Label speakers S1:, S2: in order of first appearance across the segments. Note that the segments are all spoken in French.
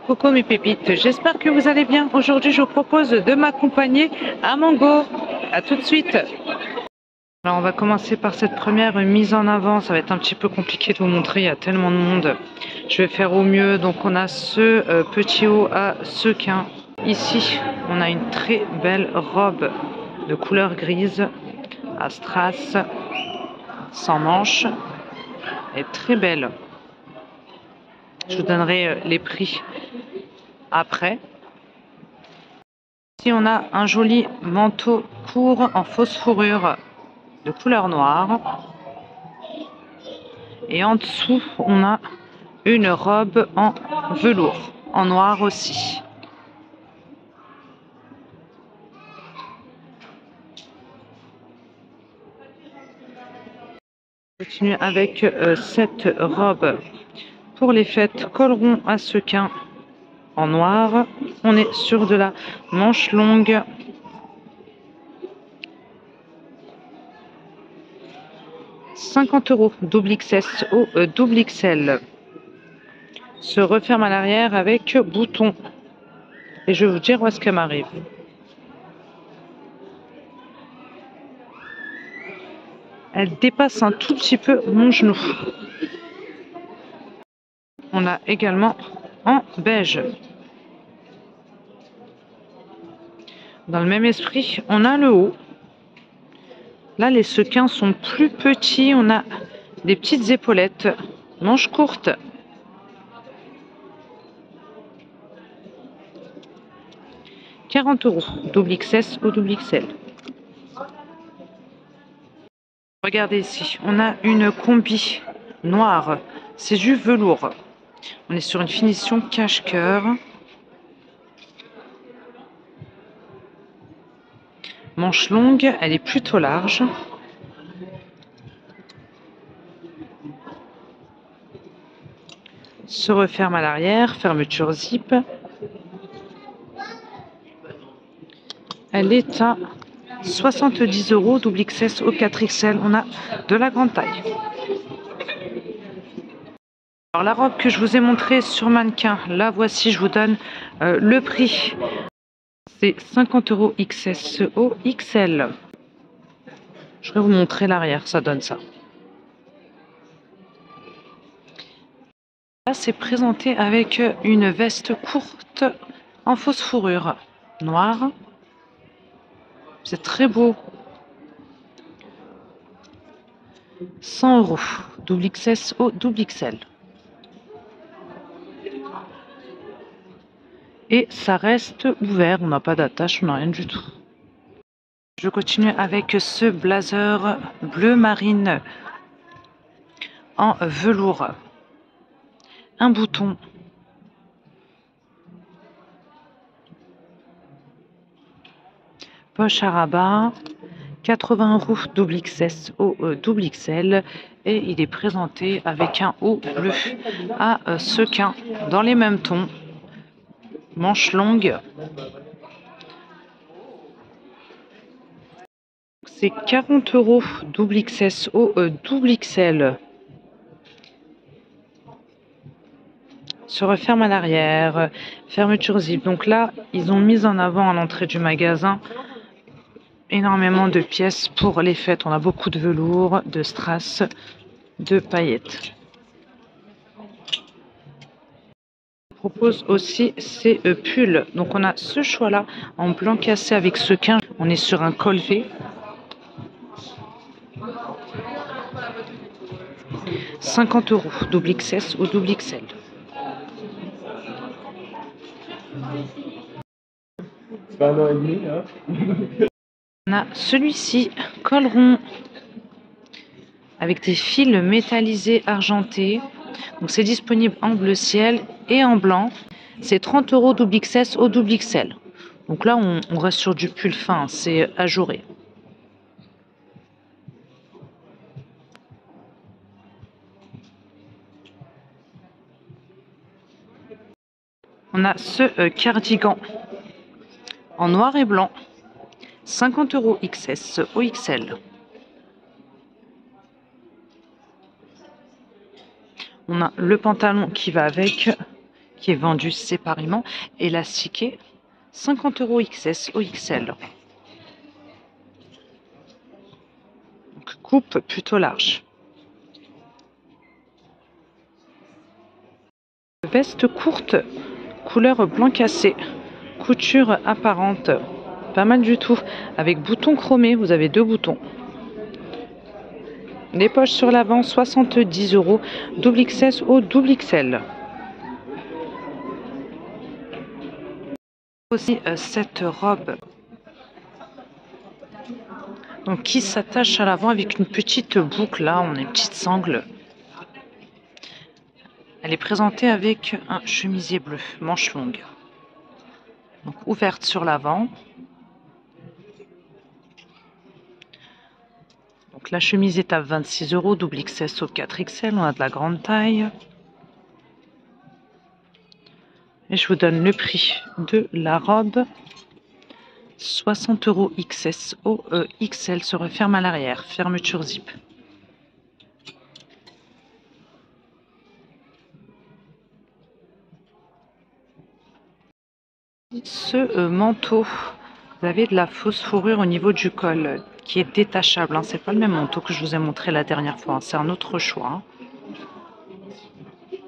S1: Coucou mes pépites, j'espère que vous allez bien. Aujourd'hui, je vous propose de m'accompagner à Mango. À tout de suite. Alors, on va commencer par cette première mise en avant. Ça va être un petit peu compliqué de vous montrer, il y a tellement de monde. Je vais faire au mieux. Donc, on a ce petit haut à sequin. Ici, on a une très belle robe de couleur grise à strass, sans manches. Elle est très belle. Je vous donnerai les prix après. Ici, on a un joli manteau court en fausse fourrure de couleur noire. Et en dessous, on a une robe en velours, en noir aussi. Je continue avec cette robe pour les fêtes, col rond à sequin en noir. On est sur de la manche longue. €50, double XS au double XL. Se referme à l'arrière avec bouton. Et je vais vous dire où est-ce qu'elle m'arrive. Elle dépasse un tout petit peu mon genou. On a également en beige. Dans le même esprit, on a le haut. Là, les sequins sont plus petits. On a des petites épaulettes, manches courtes. €40, double XS ou double XL. Regardez ici, on a une combi noire. C'est du velours. On est sur une finition cache-cœur. Manche longue, elle est plutôt large. Se referme à l'arrière, fermeture zip. Elle est à €70, double XS au 4XL. On a de la grande taille. Alors la robe que je vous ai montrée sur mannequin, la voici, je vous donne le prix. C'est €50 XS au XL. Je vais vous montrer l'arrière, ça donne ça. Là, c'est présenté avec une veste courte en fausse fourrure noire. C'est très beau. 100 €, double XS au double XL. Et ça reste ouvert, on n'a pas d'attache, on n'a rien du tout. Je continue avec ce blazer bleu marine en velours. Un bouton. Poche à rabat. 80 €, double XS au double XL. Et il est présenté avec un haut bleu à sequin dans les mêmes tons. Manche longue. C'est 40 €, double XS au double XL. Se referme à l'arrière, fermeture zip. Donc là, ils ont mis en avant à l'entrée du magasin énormément de pièces pour les fêtes. On a beaucoup de velours, de strass, de paillettes. Je propose aussi ces pulls. Donc on a ce choix-là en blanc cassé avec sequin. On est sur un col V. 50 €, double XS ou double XL.
S2: C'est pas 1 an et demi, hein.
S1: On a celui-ci, col rond, avec des fils métallisés argentés. Donc c'est disponible en bleu ciel et en blanc. C'est 30 €, double XS au double XL. Donc là, on reste sur du pull fin, c'est ajouré. On a ce cardigan en noir et blanc. 50 € XS au XL. On a le pantalon qui va avec qui est vendu séparément. Élastiqué, 50 € XS au XL. Donc, coupe plutôt large. Veste courte, couleur blanc cassé, couture apparente, pas mal du tout, avec boutons chromés, vous avez 2 boutons. Les poches sur l'avant, 70 €, double XS au double XL. Aussi cette robe donc, qui s'attache à l'avant avec une petite boucle, là on a une petite sangle. Elle est présentée avec un chemisier bleu, manche longue. Donc ouverte sur l'avant. Donc la chemise est à 26 €, double XS au 4XL, on a de la grande taille. Et je vous donne le prix de la robe. 60 € XS au XL, se referme à l'arrière, fermeture zip. Ce manteau, vous avez de la fausse fourrure au niveau du col qui est détachable. Hein. C'est pas le même manteau que je vous ai montré la dernière fois. Hein. C'est un autre choix. Hein.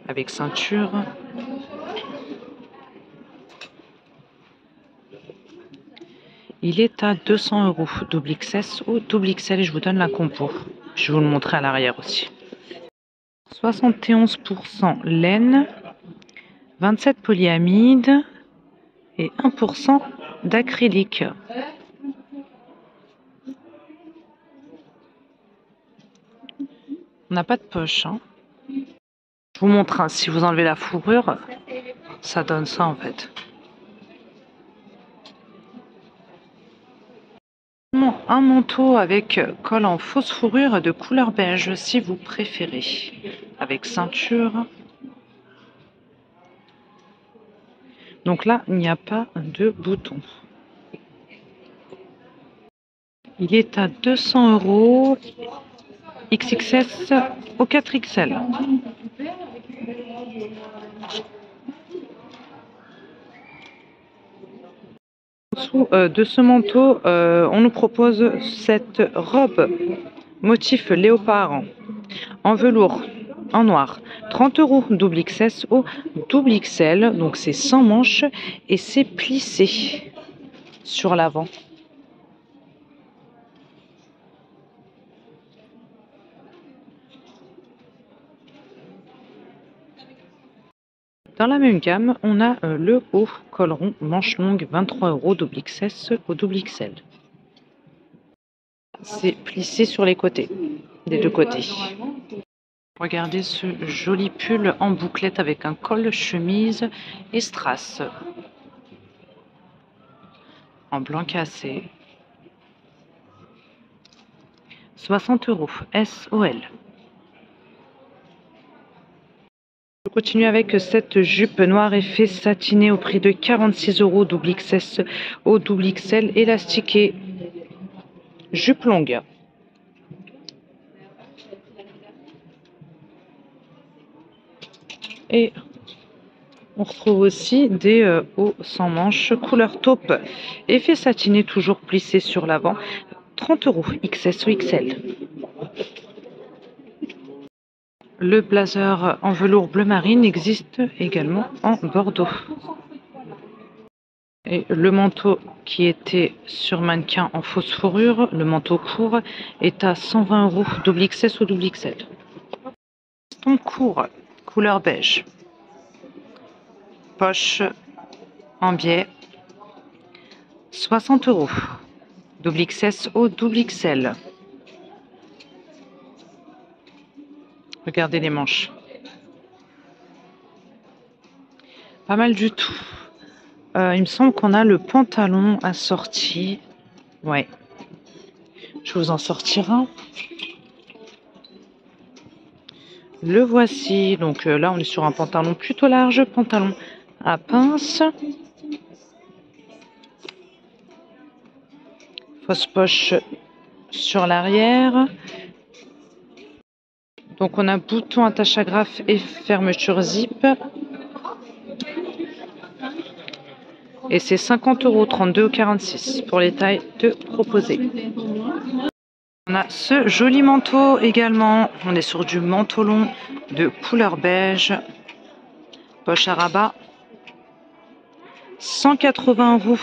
S1: Avec ceinture. Il est à 200 €, double XS ou double XL et je vous donne la compo. Je vais vous le montrer à l'arrière aussi. 71% laine, 27 polyamide et 1% d'acrylique. On n'a pas de poche. Hein. Je vous montre, hein, si vous enlevez la fourrure, ça donne ça en fait. Un manteau avec col en fausse fourrure de couleur beige si vous préférez. Avec ceinture. Donc là, il n'y a pas de bouton. Il est à 200 € XXS au 4XL. En dessous de ce manteau, on nous propose cette robe motif léopard en velours, en noir. 30 € double XS au double XL. Donc c'est sans manches et c'est plissé sur l'avant. Dans la même gamme, on a le haut col rond manche longue 23 € double XS au double XL. C'est plissé sur les côtés, des deux côtés. Regardez ce joli pull en bouclette avec un col chemise et strass. En blanc cassé. 60 € SOL. Je continue avec cette jupe noire effet satinée au prix de 46 € double XS au double XL élastiquée. Jupe longue. Et on retrouve aussi des hauts sans manches couleur taupe. Effet satiné toujours plissé sur l'avant. 30 € XS ou XL. Le blazer en velours bleu marine existe également en bordeaux. Et le manteau qui était sur mannequin en fausse fourrure, le manteau court, est à 120 € double XS ou double XL. Veston court, couleur beige. Poche en biais, 60 €. Double XS au double XL. Regardez les manches. Pas mal du tout. Il me semble qu'on a le pantalon assorti. Ouais. Je vous en sortirai un. Le voici. Donc là, on est sur un pantalon plutôt large. Pantalon à pince. Fausse poche sur l'arrière. Donc on a bouton attache agrafe et fermeture zip. Et c'est 50 €, 32,46 € pour les tailles de proposées. On a ce joli manteau également. On est sur du manteau long de couleur beige. Poche à rabat. 180 €.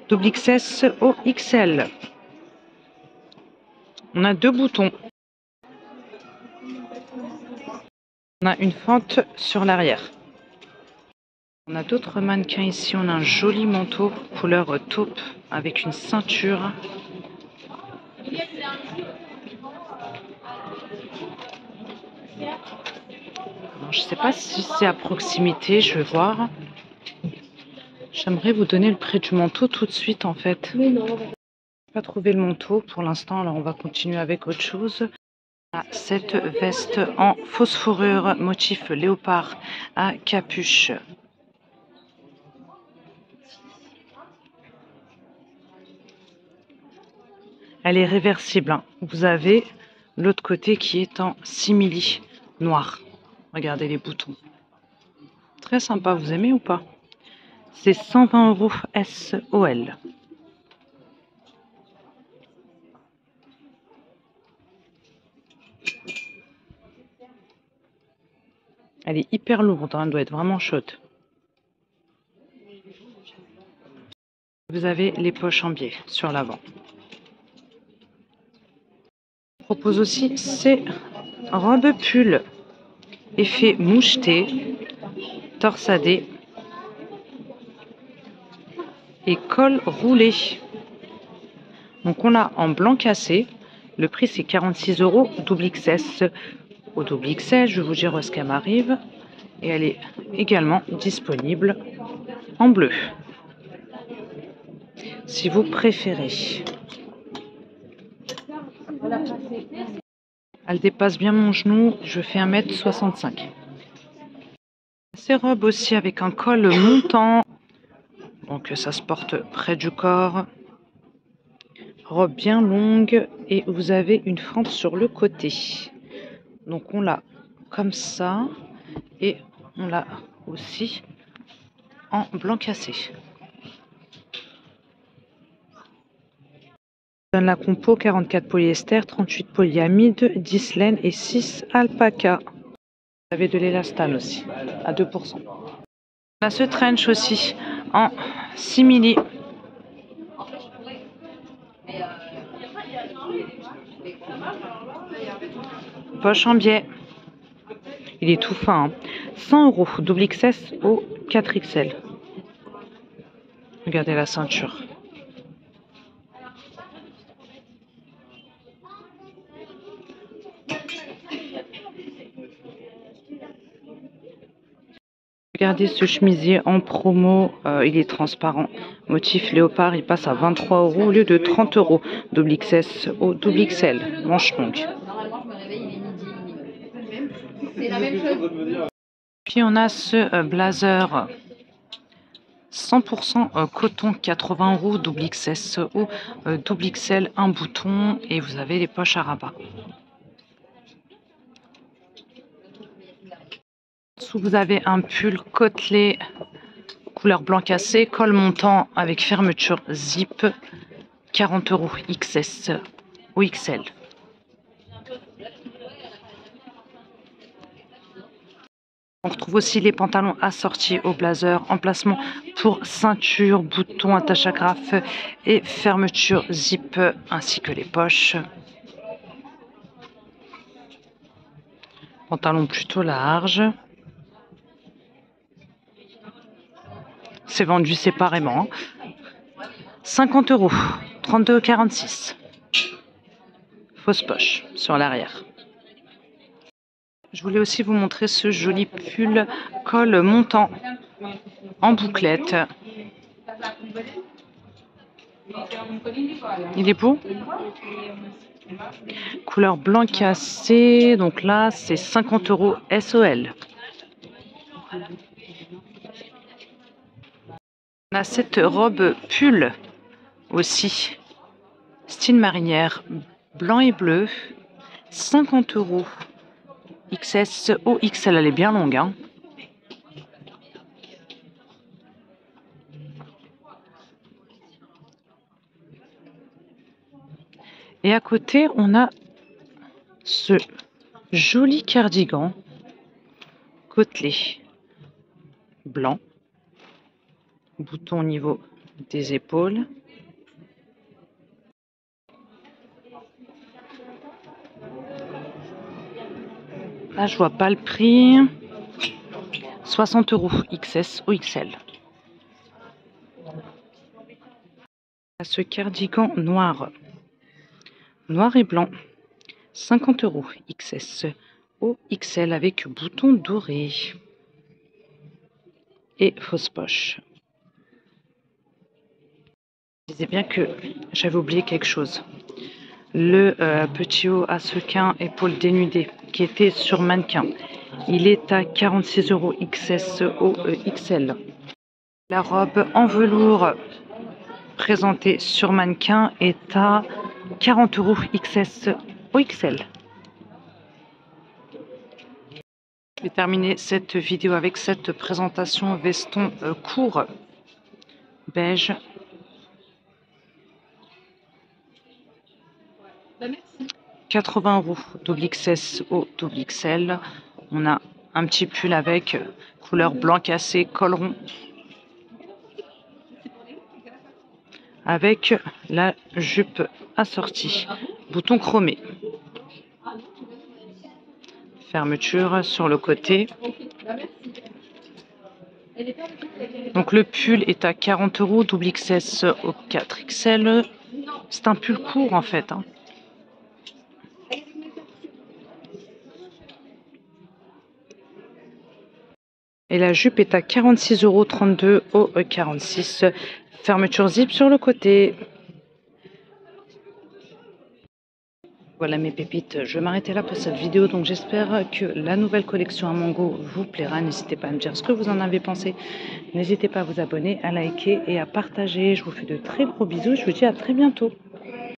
S1: Double XS au XL. On a 2 boutons. On a une fente sur l'arrière. On a d'autres mannequins ici. On a un joli manteau couleur taupe avec une ceinture. Alors, je ne sais pas si c'est à proximité. Je vais voir. J'aimerais vous donner le prix du manteau tout de suite en fait. Je n'ai pas trouvé le manteau pour l'instant. Alors on va continuer avec autre chose. Cette veste en fausse fourrure, motif léopard à capuche. Elle est réversible. Hein. Vous avez l'autre côté qui est en simili noir. Regardez les boutons. Très sympa, vous aimez ou pas? C'est 120 € SOL. Elle est hyper lourde, hein, elle doit être vraiment chaude. Vous avez les poches en biais sur l'avant. Je propose aussi ces robes pull, effet moucheté, torsadé et col roulé. Donc on l'a en blanc cassé. Le prix c'est 46 €, double XS au double XL. Je vais vous dire où est-ce qu'elle m'arrive. Et elle est également disponible en bleu. Si vous préférez. Elle dépasse bien mon genou. Je fais 1,65 m. Ces robes aussi avec un col montant. Donc ça se porte près du corps. Robe bien longue et vous avez une fente sur le côté. Donc on l'a comme ça et on l'a aussi en blanc cassé. Donne la compo 44 polyester, 38 polyamide, 10 laine et 6 alpaca. Vous avez de l'élastane aussi à 2%. On a ce trench aussi en simili. Poche en biais. Il est tout fin. Hein. 100 €, double XS au 4XL. Regardez la ceinture. Regardez ce chemisier en promo, il est transparent. Motif léopard, il passe à 23 € au lieu de 30 €. Double XS au double XL, manche longue. Puis on a ce blazer 100% coton, 80 €, double XS au double XL, un bouton et vous avez les poches à rabat. Dessous, vous avez un pull côtelé couleur blanc cassé, col montant avec fermeture zip, 40 € XS ou XL. On retrouve aussi les pantalons assortis au blazer, emplacement pour ceinture, bouton, attache agrafe et fermeture zip, ainsi que les poches. Pantalon plutôt large. C'est vendu séparément. 50 €, 32,46 €. Fausse poche sur l'arrière. Je voulais aussi vous montrer ce joli pull col montant en bouclette. Il est beau. Couleur blanc cassé. Donc là, c'est 50 € SOL. On a cette robe pull aussi. Style marinière. Blanc et bleu. 50 € XS au XL. Elle est bien longue. Hein. Et à côté, on a ce joli cardigan côtelé blanc, bouton au niveau des épaules. Là, je vois pas le prix. 60 € XS ou XL. Ce cardigan noir et blanc, 50 € XS ou XL avec bouton doré et fausse poche. Je disais bien que j'avais oublié quelque chose. Le petit haut à sequin épaule dénudée qui était sur mannequin, il est à 46 € XS ou XL. La robe en velours présentée sur mannequin est à 40 € XS ou XL. Je vais terminer cette vidéo avec cette présentation veston court beige. 80 € double XS au double XL. On a un petit pull avec couleur blanc cassé, col rond, avec la jupe assortie, bouton chromé, fermeture sur le côté. Donc le pull est à 40 € double XS au 4XL. C'est un pull court en fait, hein. Et la jupe est à 46,32 € au 46. Fermeture zip sur le côté. Voilà mes pépites, je vais m'arrêter là pour cette vidéo. Donc j'espère que la nouvelle collection Amango vous plaira. N'hésitez pas à me dire ce que vous en avez pensé. N'hésitez pas à vous abonner, à liker et à partager. Je vous fais de très gros bisous. Je vous dis à très bientôt.